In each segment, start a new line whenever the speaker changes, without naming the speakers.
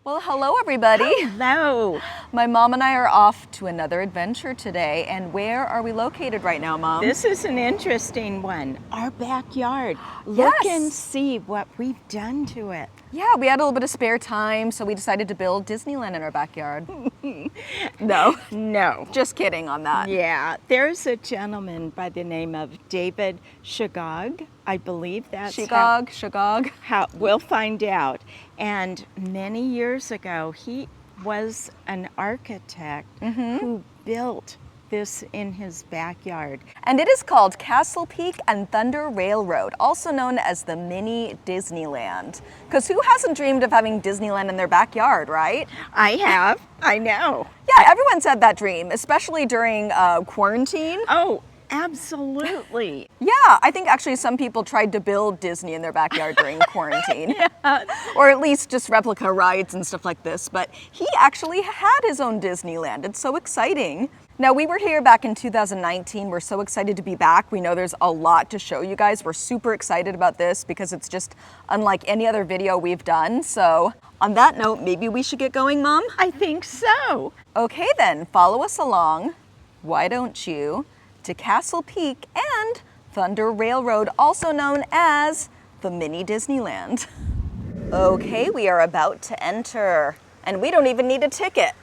Well, hello everybody.
Hello.
My mom and I are off to another adventure today. And where are we located right now, Mom?
This is an interesting one. Our backyard. Look and see what we've done to it.
Yeah, we had a little bit of spare time, so we decided to build Disneyland in our backyard. No, just kidding on that.
Yeah, there's a gentleman by the name of David Sheegog. I believe that's
Sheegog.
how we'll find out. And many years ago, he was an architect who built this in his backyard.
And it is called Castle Peak and Thunder Railroad, also known as the mini Disneyland. Because who hasn't dreamed of having Disneyland in their backyard, right?
I have. I know.
Yeah, everyone's had that dream, especially during quarantine.
Oh, absolutely.
Yeah, I think actually some people tried to build Disney in their backyard during quarantine.
Yeah.
Or at least just replica rides and stuff like this. But he actually had his own Disneyland. It's so exciting. Now, we were here back in 2019. We're so excited to be back. We know there's a lot to show you guys. We're super excited about this because it's just unlike any other video we've done. So on that note, maybe we should get going, Mom?
I think so.
Okay then, follow us along. Why don't you? To Castle Peak and Thunder Railroad, also known as the mini Disneyland. Okay, we are about to enter, and we don't even need a ticket.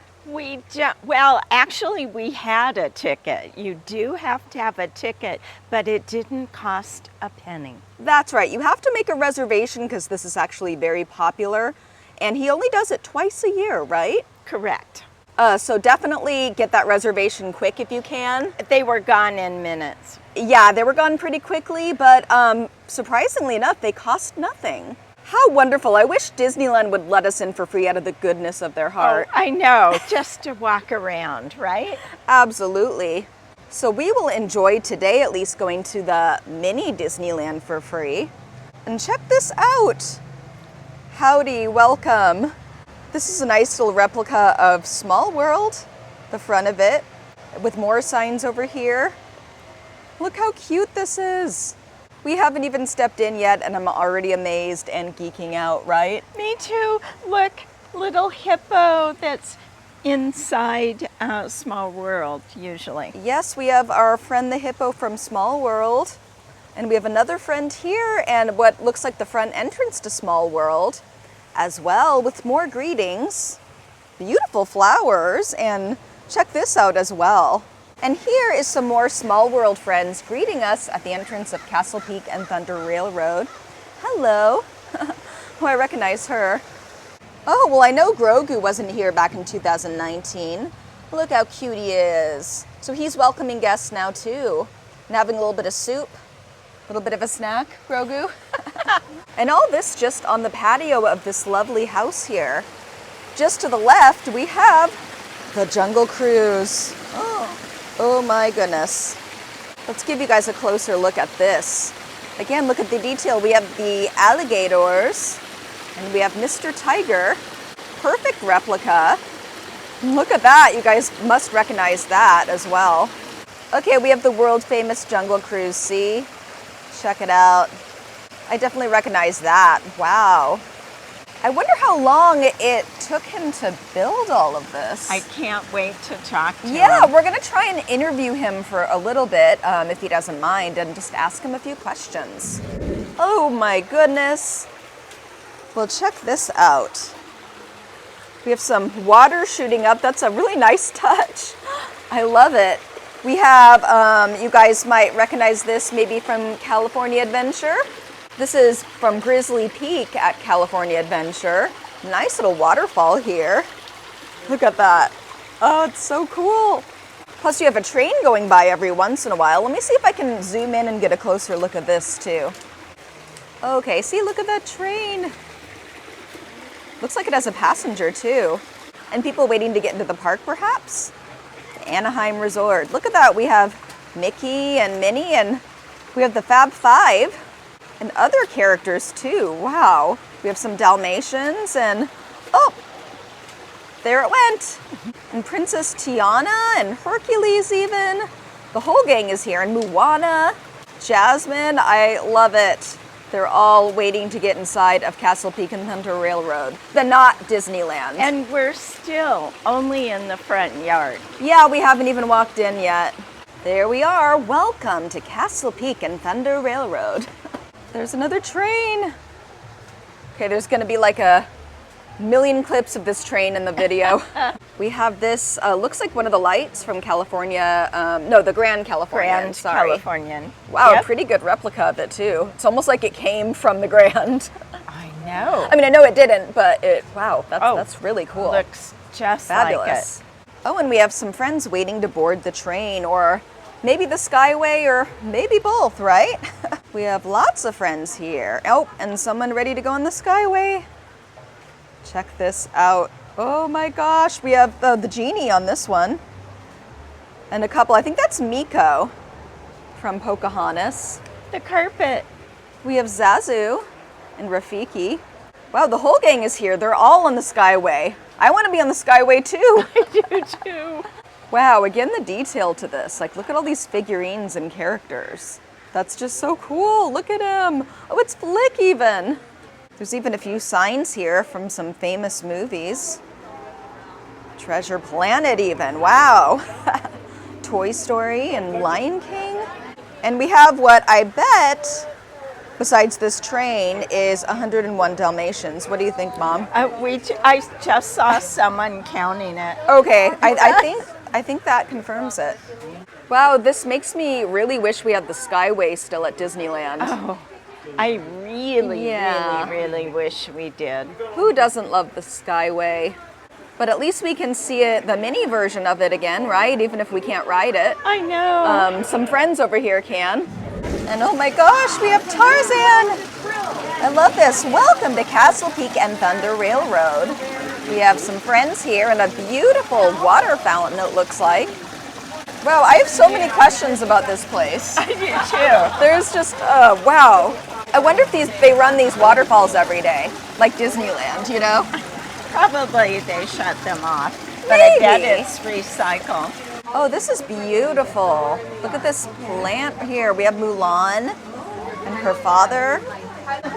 Well, actually, we had a ticket. You do have to have a ticket, but it didn't cost a penny.
That's right, you have to make a reservation because this is actually very popular, and he only does it twice a year, right?
Correct.
So definitely get that reservation quick if you can.
They were gone in minutes.
Yeah, they were gone pretty quickly, but surprisingly enough, they cost nothing. How wonderful. I wish Disneyland would let us in for free out of the goodness of their heart.
Oh, I know, just to walk around, right?
Absolutely. So we will enjoy today at least going to the mini Disneyland for free. And check this out. Howdy, welcome. This is a nice little replica of Small World, the front of it, with more signs over here. Look how cute this is. We haven't even stepped in yet and I'm already amazed and geeking out, right?
Me too. Look, little hippo that's inside Small World, usually.
Yes, we have our friend the hippo from Small World. And we have another friend here and what looks like the front entrance to Small World as well, with more greetings. Beautiful flowers, and check this out as well. And here is some more Small World friends greeting us at the entrance of Castle Peak and Thunder Railroad. Hello. Oh, I recognize her. Oh, well, I know Grogu wasn't here back in 2019. Look how cute he is. So he's welcoming guests now too, and having a little bit of soup, a little bit of a snack, Grogu. And all this just on the patio of this lovely house here. Just to the left, we have the Jungle Cruise. Oh my goodness. Let's give you guys a closer look at this. Again, look at the detail. We have the alligators and we have Mr. Tiger. Perfect replica. Look at that. You guys must recognize that as well. Okay, we have the world famous Jungle Cruise. See? Check it out. I definitely recognize that. Wow. I wonder how long it took him to build all of this.
I can't wait to talk to him.
Yeah, we're going to try and interview him for a little bit, if he doesn't mind, and just ask him a few questions. Oh my goodness. Well, check this out. We have some water shooting up. That's a really nice touch. I love it. We have, you guys might recognize this maybe from California Adventure. This is from Grizzly Peak at California Adventure. Nice little waterfall here. Look at that. Oh, it's so cool. Plus you have a train going by every once in a while. Let me see if I can zoom in and get a closer look at this too. Okay, see, look at that train. Looks like it has a passenger too. And people waiting to get into the park perhaps? The Anaheim Resort. Look at that. We have Mickey and Minnie and we have the Fab Five. And other characters too. Wow. We have some Dalmatians and, oh, there it went. And Princess Tiana and Hercules even. The whole gang is here. And Moana, Jasmine, I love it. They're all waiting to get inside of Castle Peak and Thunder Railroad, the not Disneyland.
And we're still only in the front yard.
Yeah, we haven't even walked in yet. There we are. Welcome to Castle Peak and Thunder Railroad. There's another train. Okay, there's gonna be like a million clips of this train in the video. We have this, looks like one of the lights from California, no, the Grand Californian, sorry.
Californian.
Wow,
Yep.
a pretty good replica of it too. It's almost like it came from the Grand.
I know.
I mean, I know it didn't, but wow, that's really cool.
Looks just
Fabulous.
like it.
Oh, and we have some friends waiting to board the train, or maybe the skyway, or maybe both, right? We have lots of friends here. Oh, and someone ready to go on the skyway. Check this out. Oh my gosh, we have the genie on this one. And a couple, I think that's Miko from Pocahontas.
The carpet.
We have Zazu and Rafiki. Wow, the whole gang is here. They're all on the skyway. I want to be on the skyway too.
I do too.
Wow, again, the detail to this. Like, look at all these figurines and characters. That's just so cool. Look at him. Oh, it's Flick even. There's even a few signs here from some famous movies. Treasure Planet even, wow. Toy Story and Lion King. And we have what I bet, besides this train, is 101 Dalmatians. What do you think, Mom?
I just saw someone counting it.
Okay, I think that confirms it. Wow, this makes me really wish we had the Skyway still at Disneyland.
Oh, I really,
Yeah.
really wish we did.
Who doesn't love the Skyway? But at least we can see it, the mini version of it again, right? Even if we can't ride it.
I know.
Some friends over here can. And oh my gosh, we have Tarzan! I love this. Welcome to Castle Peak and Thunder Railroad. We have some friends here and a beautiful water fountain, it looks like. Wow, I have so many questions about this place.
I do too.
There's just, wow. I wonder if they run these waterfalls every day, like Disneyland, you know?
Probably they shut them off, but I bet
Maybe.
it's recycled.
Oh, this is beautiful. Look at this plant here. We have Mulan and her father.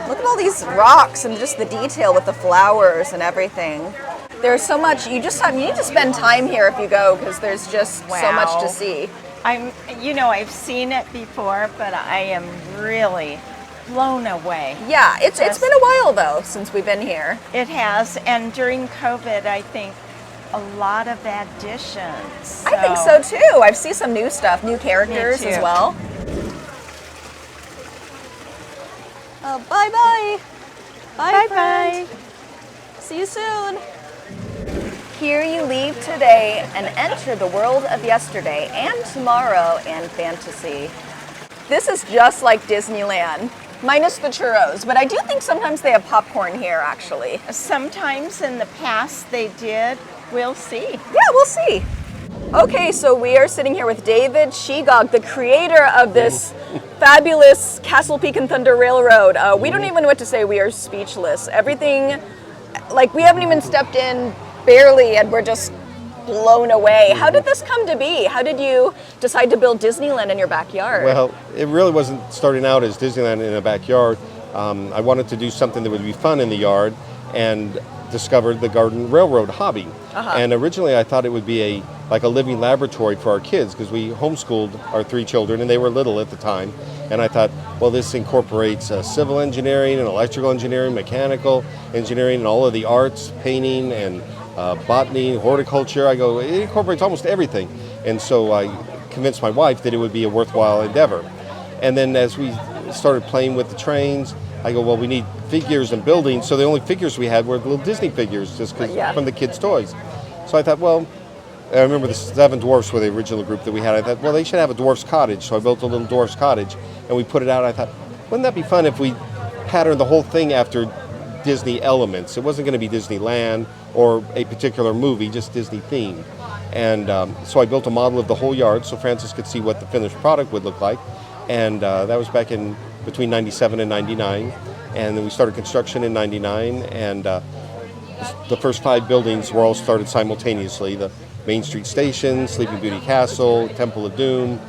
Look at all these rocks and just the detail with the flowers and everything. There's so much, you need to spend time here if you go, because there's just so much to
Wow.
see.
I've seen it before, but I am really blown away.
Yeah, it's been a while though since we've been here.
It has, and during COVID, I think a lot of additions.
I think so too. I've seen some new stuff, new characters
too.
as well. Bye-bye. Bye, friend. See you soon. Here you leave today and enter the world of yesterday and tomorrow and fantasy. This is just like Disneyland, minus the churros, but I do think sometimes they have popcorn here, actually.
Sometimes in the past they did. We'll see.
Yeah, we'll see. Okay, so we are sitting here with David Sheegog, the creator of this fabulous Castle Peak and Thunder Railroad. We don't even know what to say. We are speechless. Everything, like, we haven't even stepped in barely, and we're just blown away. How did this come to be? How did you decide to build Disneyland in your backyard?
Well, it really wasn't starting out as Disneyland in a backyard. I wanted to do something that would be fun in the yard, and discovered the garden railroad hobby. And originally I thought it would be like a living laboratory for our kids, because we homeschooled our 3 children and they were little at the time. And I thought, well, this incorporates civil engineering and electrical engineering, mechanical engineering, and all of the arts, painting and botany, horticulture. I go, it incorporates almost everything. And so I convinced my wife that it would be a worthwhile endeavor. And then as we started playing with the trains, I go, well, we need figures and buildings. So the only figures we had were little Disney figures, just from the kids' toys. So I thought, well, I remember the 7 Dwarfs were the original group that we had. I thought, well, they should have a dwarf's cottage. So I built a little dwarf's cottage, and we put it out. I thought, wouldn't that be fun if we patterned the whole thing after Disney elements? It wasn't going to be Disneyland or a particular movie, just Disney themed. And so I built a model of the whole yard so Francis could see what the finished product would look like. And that was back in between 97 and 99. And then we started construction in 99. And the first 5 buildings were all started simultaneously. The Main Street Station, Sleeping Beauty Castle, Temple of Doom,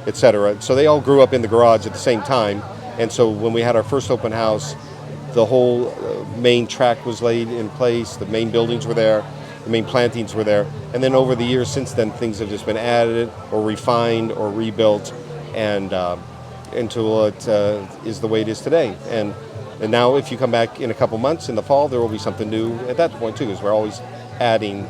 etc. So they all grew up in the garage at the same time. And so when we had our first open house, the whole main track was laid in place, the main buildings were there, the main plantings were there. And then over the years since then, things have just been added or refined or rebuilt and until it is the way it is today. And now if you come back in a couple months in the fall, there will be something new at that point too, because we're always adding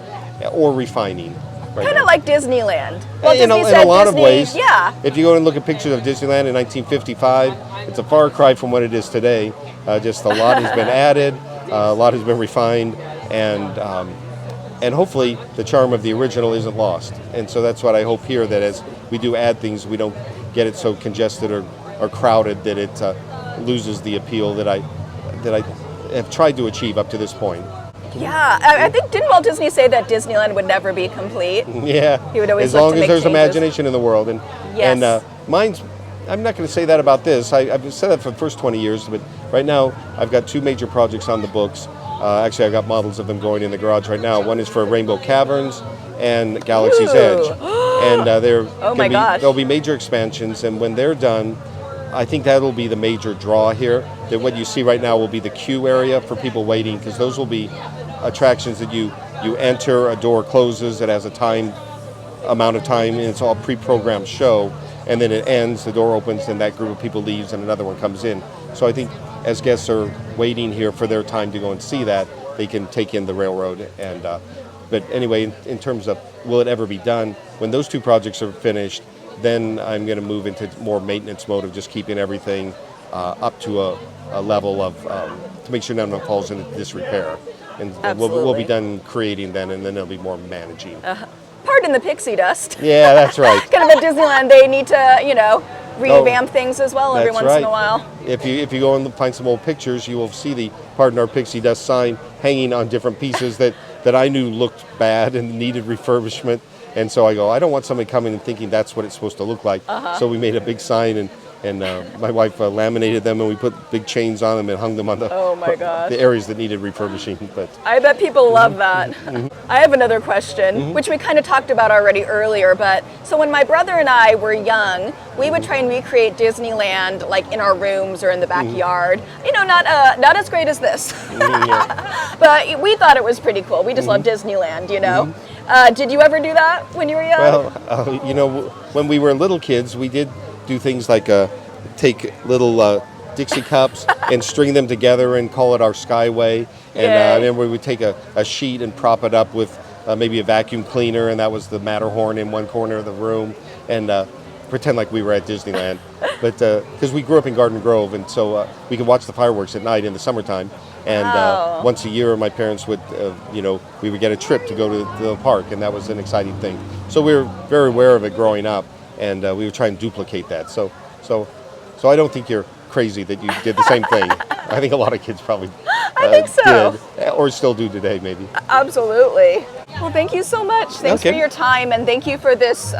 or refining.
Kind of like Disneyland. Well,
in a lot of ways.
Yeah.
If you go and look at pictures of Disneyland in 1955, it's a far cry from what it is today. Just a lot has been added, a lot has been refined, and hopefully the charm of the original isn't lost. And so that's what I hope here, that as we do add things, we don't get it so congested or crowded that it loses the appeal that I have tried to achieve up to this point.
Yeah, I think, didn't Walt Disney say that Disneyland would never be complete?
Yeah,
he would always
as long
look to
as
make
there's
changes.
imagination in the world. And
Yes.
and mine's, I'm not going to say that about this. I've said that for the first 20 years, but right now I've got 2 major projects on the books. Actually, I've got models of them going in the garage right now. One is for Rainbow Caverns and Galaxy's
Ooh.
Edge, and there'll be major expansions. And when they're done, I think that'll be the major draw here. That what you see right now will be the queue area for people waiting, because those will be attractions that you enter, a door closes, it has a amount of time, and it's all pre-programmed show, and then it ends, the door opens, and that group of people leaves, and another one comes in. So I think as guests are waiting here for their time to go and see that, they can take in the railroad. And but anyway, in terms of will it ever be done, when those 2 projects are finished, then I'm going to move into more maintenance mode of just keeping everything up to a level of to make sure none of them falls into disrepair. And we'll be done creating then, and then there'll be more managing.
Pardon the pixie dust.
Yeah, that's right.
Kind of at Disneyland, they need to, revamp things as well every
That's
once
right.
in a while.
If you go and find some old pictures, you will see the "Pardon Our Pixie Dust" sign hanging on different pieces that I knew looked bad and needed refurbishment. And so I go, I don't want somebody coming and thinking that's what it's supposed to look like. So we made a big sign, and my wife laminated them, and we put big chains on them and hung them on the the areas that needed refurbishing. But
I bet people love that. I have another question, which we kind of talked about already earlier, but so when my brother and I were young, we would try and recreate Disneyland like in our rooms or in the backyard. Not as great as this. But we thought it was pretty cool. We just love Disneyland, Did you ever do that when you were young?
Well, when we were little kids, we did do things like take little Dixie cups and string them together and call it our skyway. And then we would take a sheet and prop it up with maybe a vacuum cleaner, and that was the Matterhorn in one corner of the room, and pretend like we were at Disneyland. But because we grew up in Garden Grove, and so we could watch the fireworks at night in the summertime. And once a year, my parents would, we would get a trip to go to the park, and that was an exciting thing. So we were very aware of it growing up, and we would try and duplicate that. So I don't think you're crazy that you did the same thing. I think a lot of kids probably
I think so.
did, or still do today, maybe.
Absolutely. Well, thank you so much. Thanks for your time, and thank you for this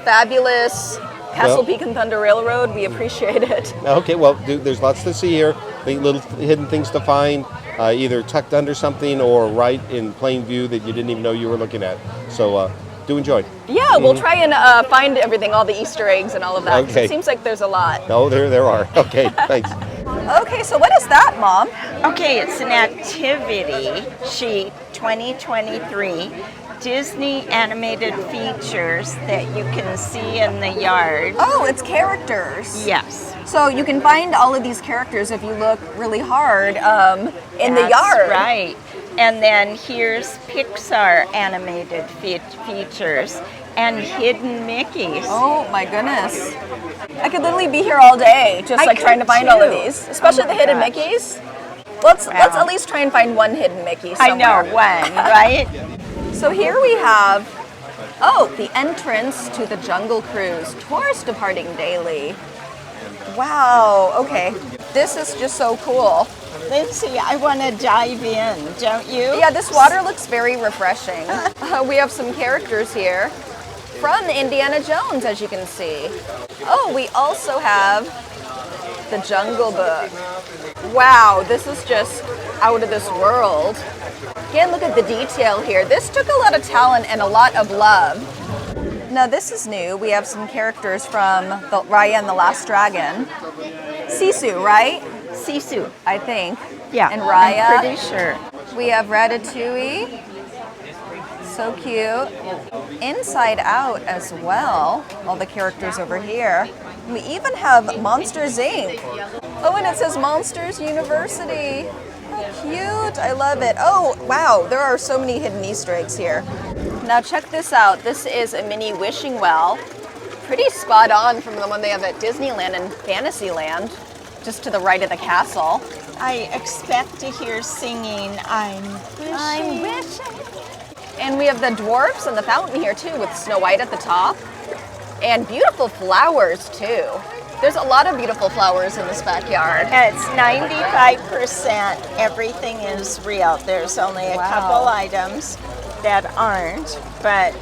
fabulous Castle Peak and Thunder Railroad. We appreciate it.
Okay, well, there's lots to see here. Little hidden things to find, either tucked under something or right in plain view that you didn't even know you were looking at. So do enjoy.
Yeah, we'll try and find everything, all the Easter eggs and all of that, 'cause it seems like there's a lot.
No, there are. Okay, thanks.
Okay, so what is that, Mom?
Okay, it's an activity sheet 2023. Disney animated features that you can see in the yard.
Oh, it's characters.
Yes.
So you can find all of these characters if you look really hard in the
That's
yard.
Right. And then here's Pixar animated features and hidden Mickeys.
Oh my goodness. I could literally be here all day just trying to find all of these, especially the hidden Mickeys. Let's at least try and find one hidden Mickey somewhere.
I know, one, right?
So here we have, the entrance to the Jungle Cruise. Tourists departing daily. Wow, okay. This is just so cool.
Lindsey, I want to dive in, don't you?
Yeah, this water looks very refreshing. We have some characters here from Indiana Jones, as you can see. Oh, we also have the Jungle Book. Wow, this is just out of this world. Again, look at the detail here. This took a lot of talent and a lot of love. Now this is new. We have some characters from Raya and the Last Dragon. Sisu, right?
Sisu.
I think.
Yeah,
And Raya.
I'm pretty sure.
We have Ratatouille. So cute. Inside Out as well. All the characters over here. We even have Monsters Inc. Oh, and it says Monsters University. How cute. I love it. Oh, wow. There are so many hidden Easter eggs here. Now check this out. This is a mini wishing well. Pretty spot on from the one they have at Disneyland and Fantasyland. Just to the right of the castle.
I expect to hear singing, I'm wishing.
And we have the dwarfs and the fountain here too, with Snow White at the top. And beautiful flowers too. There's a lot of beautiful flowers in this backyard.
It's 95% everything is real. There's only a couple items that aren't, but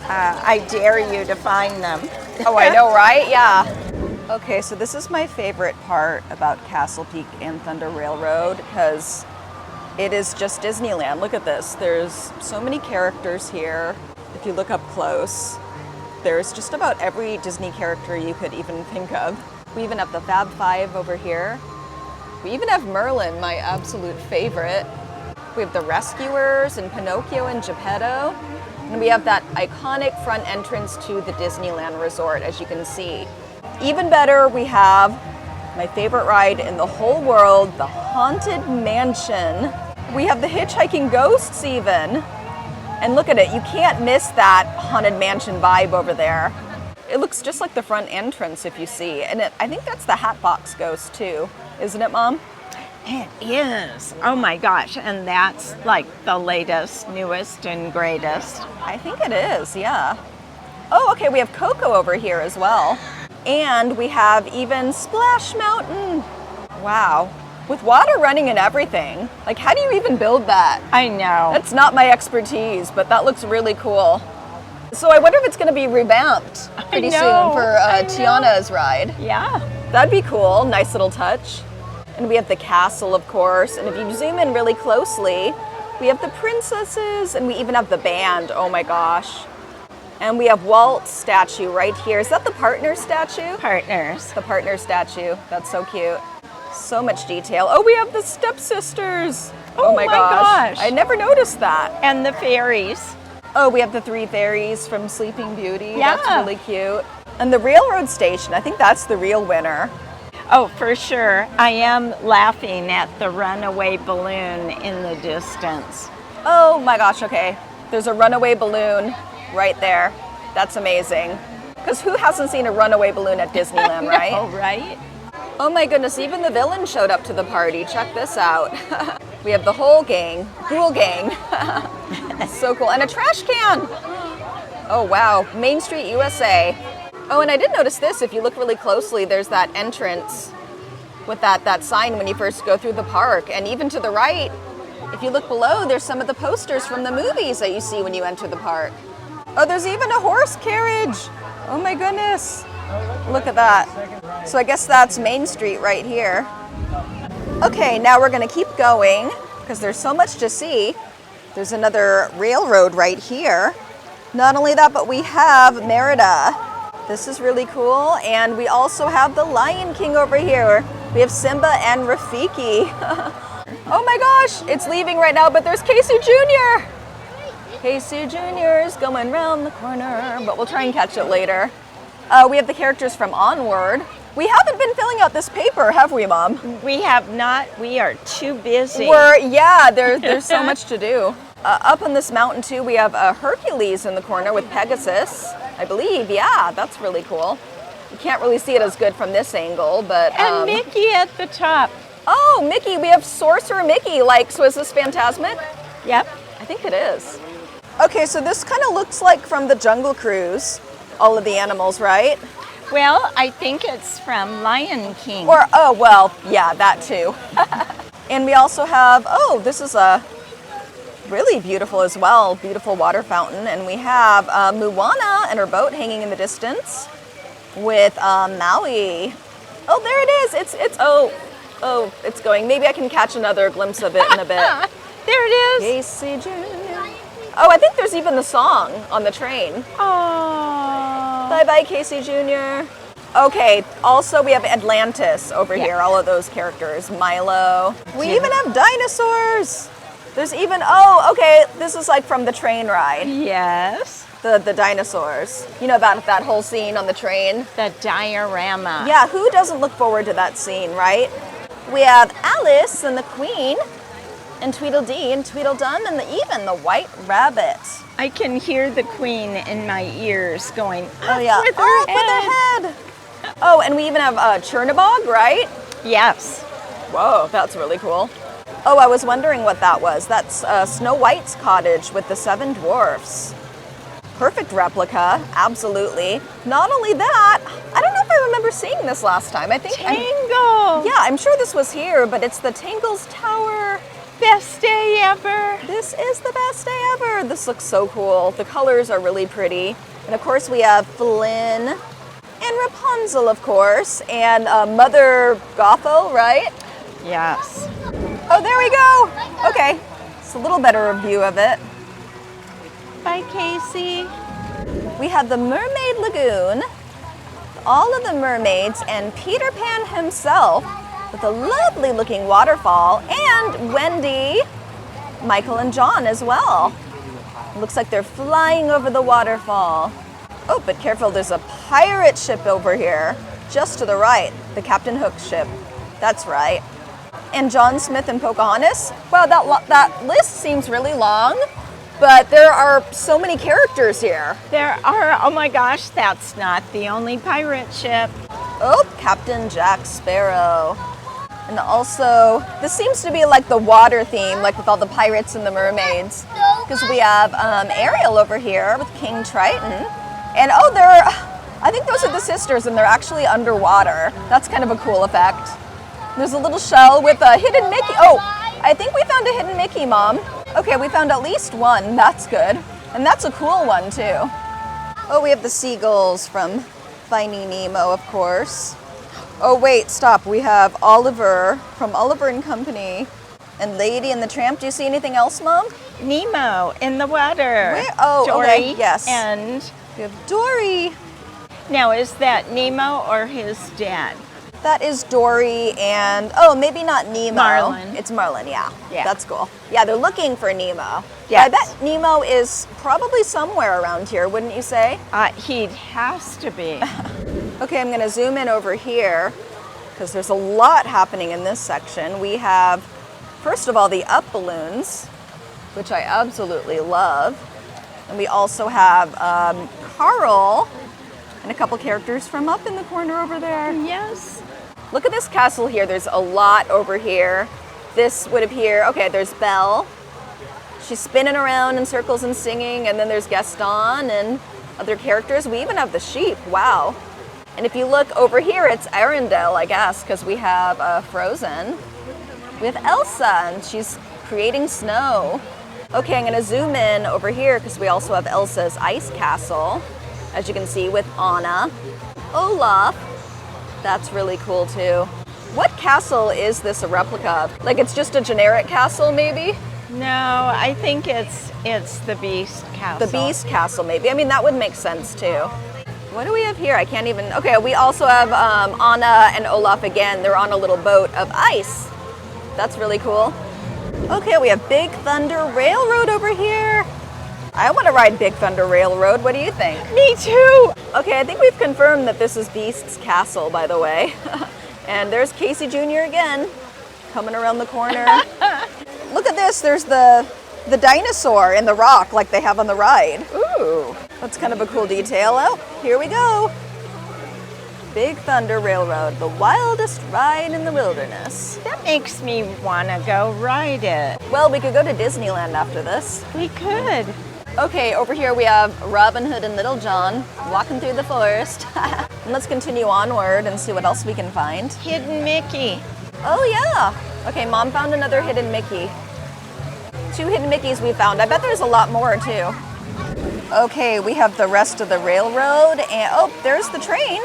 I dare you to find them.
Oh, I know, right? Yeah. Okay, so this is my favorite part about Castle Peak and Thunder Railroad because it is just Disneyland. Look at this. There's so many characters here. If you look up close, there's just about every Disney character you could even think of. We even have the Fab Five over here. We even have Merlin, my absolute favorite. We have the Rescuers and Pinocchio and Geppetto. And we have that iconic front entrance to the Disneyland Resort, as you can see. Even better, we have my favorite ride in the whole world, the Haunted Mansion. We have the hitchhiking ghosts even. And look at it, you can't miss that Haunted Mansion vibe over there. It looks just like the front entrance if you see. And I think that's the Hatbox Ghost too, isn't it, Mom?
It is. Oh my gosh. And that's like the latest, newest, and greatest.
I think it is, yeah. Oh, okay, we have Coco over here as well. And we have even Splash Mountain. Wow. With water running and everything. Like, how do you even build that?
I know.
That's not my expertise, but that looks really cool. So I wonder if it's going to be revamped pretty soon for Tiana's ride.
Yeah.
That'd be cool. Nice little touch. And we have the castle, of course. And if you zoom in really closely, we have the princesses and we even have the band. Oh my gosh. And we have Walt's statue right here. Is that the partner statue?
Partners.
The partner statue. That's so cute. So much detail. Oh, we have the stepsisters. Oh my gosh. I never noticed that.
And the fairies.
Oh, we have the three fairies from Sleeping Beauty.
Yeah.
That's really cute. And the railroad station. I think that's the real winner.
Oh, for sure. I am laughing at the runaway balloon in the distance.
Oh my gosh, okay. There's a runaway balloon right there. That's amazing. Because who hasn't seen a runaway balloon at Disneyland, right?
Oh, right?
Oh my goodness, even the villain showed up to the party. Check this out. We have the whole gang, Ghoul Gang. So cool. And a trash can. Oh wow, Main Street, USA. Oh, and I did notice this. If you look really closely, there's that entrance with that sign when you first go through the park. And even to the right, if you look below, there's some of the posters from the movies that you see when you enter the park. Oh, there's even a horse carriage. Oh my goodness. Look at that. So I guess that's Main Street right here. Okay, now we're gonna keep going because there's so much to see. There's another railroad right here. Not only that, but we have Merida. This is really cool. And we also have the Lion King over here. We have Simba and Rafiki. Oh my gosh, it's leaving right now, but there's Casey Jr. Casey Jr. is going round the corner, but we'll try and catch it later. We have the characters from Onward. We haven't been filling out this paper, have we, Mom?
We have not. We are too busy.
There's so much to do. Up on this mountain, too, we have Hercules in the corner with Pegasus, I believe. Yeah, that's really cool. You can't really see it as good from this angle, but...
And Mickey at the top.
Oh, Mickey. We have Sorcerer Mickey. So is this Fantasmic?
Yep.
I think it is. Okay, so this kind of looks like from the Jungle Cruise. All of the animals, right?
Well, I think it's from Lion King.
Yeah, that too. And we also have, this is a really beautiful as well, beautiful water fountain. And we have Moana and her boat hanging in the distance with Maui. Oh, there it is. It's going. Maybe I can catch another glimpse of it in a bit.
There it is.
Casey Jr. Oh, I think there's even the song on the train.
Oh.
Bye-bye, Casey Jr. Okay, also we have Atlantis over
Yes.
here, all of those characters. Milo. We even have dinosaurs. There's even, oh, okay, this is like from the train ride.
Yes.
The dinosaurs. You know about that whole scene on the train?
The diorama.
Yeah, who doesn't look forward to that scene, right? We have Alice and the Queen, and Tweedledee and Tweedledum, and even the White Rabbit.
I can hear the Queen in my ears going,
Oh yeah,
with her
up with her head. Oh, and we even have Chernabog, right?
Yes.
Whoa, that's really cool. Oh, I was wondering what that was. That's Snow White's cottage with the 7 dwarfs. Perfect replica, absolutely. Not only that, I don't know if I remember seeing this last time. I think
Tangle.
yeah, I'm sure this was here, but it's the Tangle's Tower.
Best day ever.
This is the best day ever. This looks so cool. The colors are really pretty. And of course we have Flynn and Rapunzel, of course, and Mother Gothel, right?
Yes.
Oh, there we go. Okay, it's a little better view of it.
Bye, Casey.
We have the Mermaid Lagoon, all of the mermaids, and Peter Pan himself with a lovely looking waterfall, and Wendy, Michael, and John as well. Looks like they're flying over the waterfall. Oh, but careful, there's a pirate ship over here, just to the right, the Captain Hook ship. That's right. And John Smith and Pocahontas. Wow, that list seems really long, but there are so many characters here.
There are, oh my gosh, that's not the only pirate ship.
Oh, Captain Jack Sparrow. And also, this seems to be like the water theme, like with all the pirates and the mermaids. Because we have Ariel over here with King Triton. And oh, I think those are the sisters, and they're actually underwater. That's kind of a cool effect. There's a little shell with a hidden Mickey. Oh, I think we found a hidden Mickey, Mom. Okay, we found at least one. That's good. And that's a cool one, too. Oh, we have the seagulls from Finding Nemo, of course. Oh, wait, stop. We have Oliver from Oliver and Company and Lady and the Tramp. Do you see anything else, Mom?
Nemo in the water.
Where? Oh,
Dory,
okay, yes.
And
We have Dory.
now, is that Nemo or his dad?
That is Dory and, oh, maybe not Nemo.
Marlin.
It's Marlin, yeah.
Yeah.
That's cool. Yeah, they're looking for Nemo.
Yes.
I bet Nemo is probably somewhere around here, wouldn't you say?
He has to be.
Okay, I'm gonna zoom in over here because there's a lot happening in this section. We have, first of all, the up balloons, which I absolutely love. And we also have Carl and a couple characters from up in the corner over there.
Yes.
Look at this castle here. There's a lot over here. This would appear, okay, there's Belle. She's spinning around in circles and singing, and then there's Gaston and other characters. We even have the sheep, wow. And if you look over here, it's Arendelle, I guess, because we have Frozen. We have Elsa, and she's creating snow. Okay, I'm gonna zoom in over here because we also have Elsa's ice castle, as you can see, with Anna. Olaf, that's really cool too. What castle is this a replica of? Like it's just a generic castle maybe?
No, I think it's the Beast Castle.
The Beast Castle maybe. I mean, that would make sense too. What do we have here? I can't even, okay, we also have Anna and Olaf again. They're on a little boat of ice. That's really cool. Okay, we have Big Thunder Railroad over here. I want to ride Big Thunder Railroad. What do you think?
Me too.
Okay, I think we've confirmed that this is Beast's castle, by the way. And there's Casey Jr. again, coming around the corner. Look at this, there's the dinosaur in the rock like they have on the ride. Ooh, that's kind of a cool detail. Oh, here we go. Big Thunder Railroad, the wildest ride in the wilderness.
That makes me want to go ride it.
Well, we could go to Disneyland after this.
We could.
Okay, over here we have Robin Hood and Little John walking through the forest. And let's continue onward and see what else we can find.
Hidden Mickey.
Oh yeah. Okay, Mom found another hidden Mickey. 2 hidden Mickeys we found. I bet there's a lot more too. Okay, we have the rest of the railroad and oh, there's the train.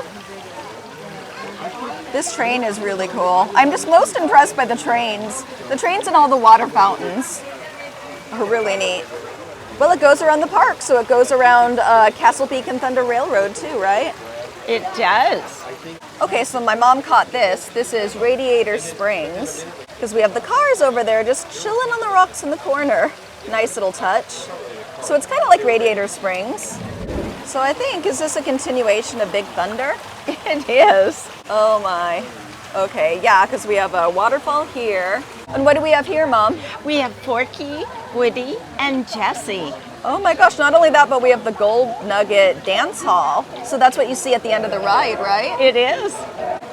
This train is really cool. I'm just most impressed by the trains. The trains and all the water fountains are really neat. Well, it goes around the park, so it goes around Castle Peak and Thunder Railroad too, right?
It does.
Okay, so my mom caught this. This is Radiator Springs, because we have the cars over there just chilling on the rocks in the corner. Nice little touch. So it's kind of like Radiator Springs. So I think, is this a continuation of Big Thunder?
It is.
Oh my. Okay, yeah, because we have a waterfall here. And what do we have here, Mom?
We have Forky, Woody, and Jessie.
Oh my gosh, not only that, but we have the Gold Nugget Dance Hall. So that's what you see at the end of the ride, right?
It is.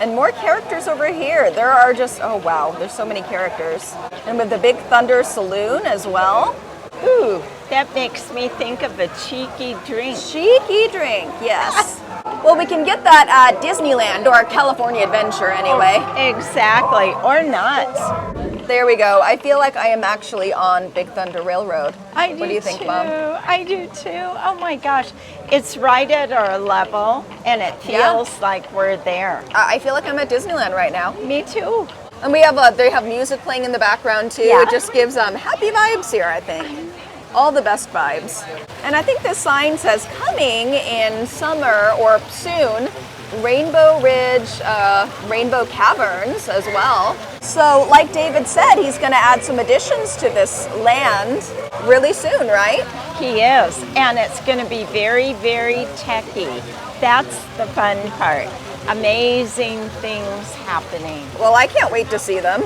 And more characters over here. There are just, oh wow, there's so many characters. And with the big Thunder Saloon as well. Ooh.
That makes me think of a cheeky drink.
Cheeky drink, yes. Well, we can get that at Disneyland or California Adventure anyway.
Exactly, or not.
There we go. I feel like I am actually on Big Thunder Railroad.
I do
What do you think,
too.
Mom?
I do too. Oh my gosh. It's right at our level and it feels like we're there.
I feel like I'm at Disneyland right now.
Me too.
And we have they have music playing in the background too.
Yeah.
It just gives happy vibes here, I think. All the best vibes. And I think this sign says coming in summer or soon, Rainbow Ridge, Rainbow Caverns as well. So like David said, he's going to add some additions to this land really soon, right?
He is. And it's going to be very, very techy. That's the fun part. Amazing things happening.
Well, I can't wait to see them.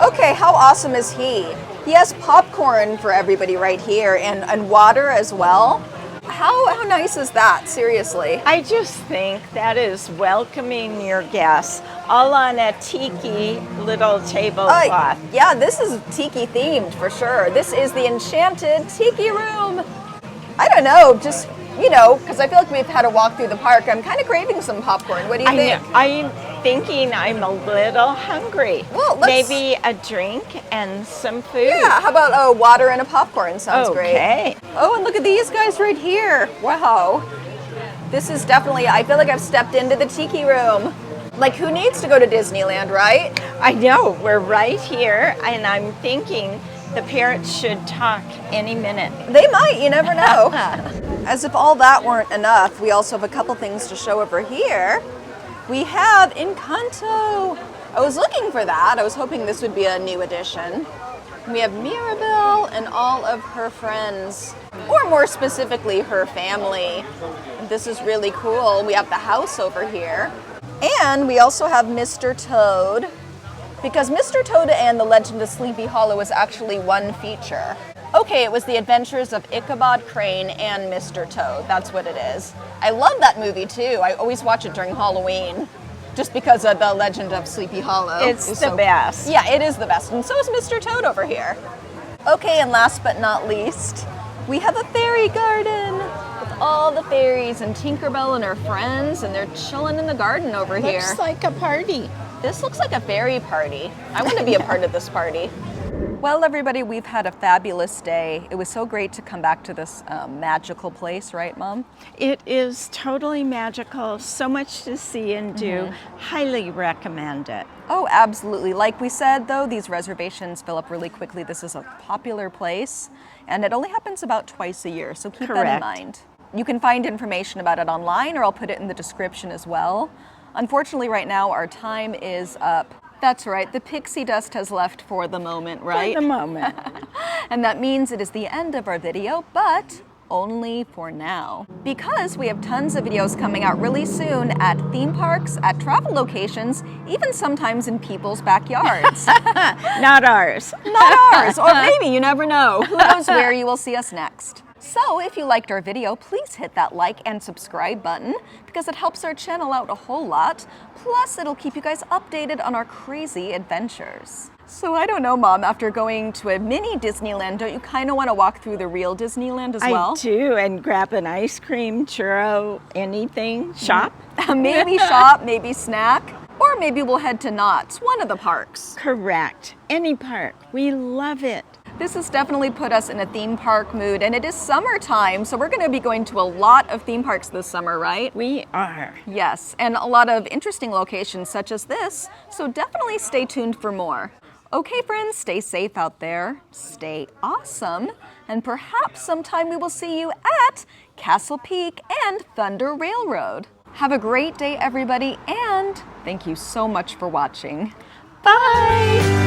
Okay, how awesome is he? He has popcorn for everybody right here and water as well. How nice is that, seriously?
I just think that is welcoming your guests, all on a tiki little tablecloth.
Yeah, this is Tiki themed for sure. This is the Enchanted Tiki room. I don't know, just, you know, because I feel like we've had a walk through the park. I'm kind of craving some popcorn. What do you think?
I'm thinking I'm a little hungry.
Well,
maybe a drink and some food.
Yeah, how about water and a popcorn? Sounds great.
Okay.
Oh, and look at these guys right here. Wow. This is definitely, I feel like I've stepped into the Tiki room. Like, who needs to go to Disneyland, right?
I know, we're right here, and I'm thinking the parrots should talk any minute.
They might, you never know. As if all that weren't enough, we also have a couple things to show over here. We have Encanto. I was looking for that. I was hoping this would be a new addition. We have Mirabelle and all of her friends, or more specifically, her family. This is really cool. We have the house over here. And we also have Mr. Toad, because Mr. Toad and the Legend of Sleepy Hollow is actually one feature. Okay, it was the adventures of Ichabod Crane and Mr. Toad. That's what it is. I love that movie too. I always watch it during Halloween, just because of the Legend of Sleepy Hollow.
It's the best.
Yeah, it is the best. And so is Mr. Toad over here. Okay, and last but not least, we have a fairy garden with all the fairies and Tinkerbell and her friends, and they're chilling in the garden over here.
Looks like a party.
This looks like a fairy party. I want to be a part of this party. Well, everybody, we've had a fabulous day. It was so great to come back to this magical place, right, Mom?
It is totally magical. So much to see and do. Highly recommend it.
Oh, absolutely. Like we said, though, these reservations fill up really quickly. This is a popular place, and it only happens about twice a year, so keep that in mind. You can find information about it online, or I'll put it in the description as well. Unfortunately, right now, our time is up. That's right, the pixie dust has left for the moment, right?
For the moment.
And that means it is the end of our video, but only for now. Because we have tons of videos coming out really soon at theme parks, at travel locations, even sometimes in people's backyards.
Not ours.
Not ours, or maybe, you never know. Who knows where you will see us next. So if you liked our video, please hit that like and subscribe button because it helps our channel out a whole lot. Plus, it'll keep you guys updated on our crazy adventures. So I don't know, Mom, after going to a mini Disneyland, don't you kind of want to walk through the real Disneyland as well?
I do, and grab an ice cream, churro, anything, shop.
Maybe shop, maybe snack, or maybe we'll head to Knott's, one of the parks.
Correct. Any park. We love it.
This has definitely put us in a theme park mood, and it is summertime, so we're going to be going to a lot of theme parks this summer, right?
We are.
Yes, and a lot of interesting locations such as this, so definitely stay tuned for more. Okay, friends, stay safe out there, stay awesome, and perhaps sometime we will see you at Castle Peak and Thunder Railroad. Have a great day, everybody, and thank you so much for watching. Bye!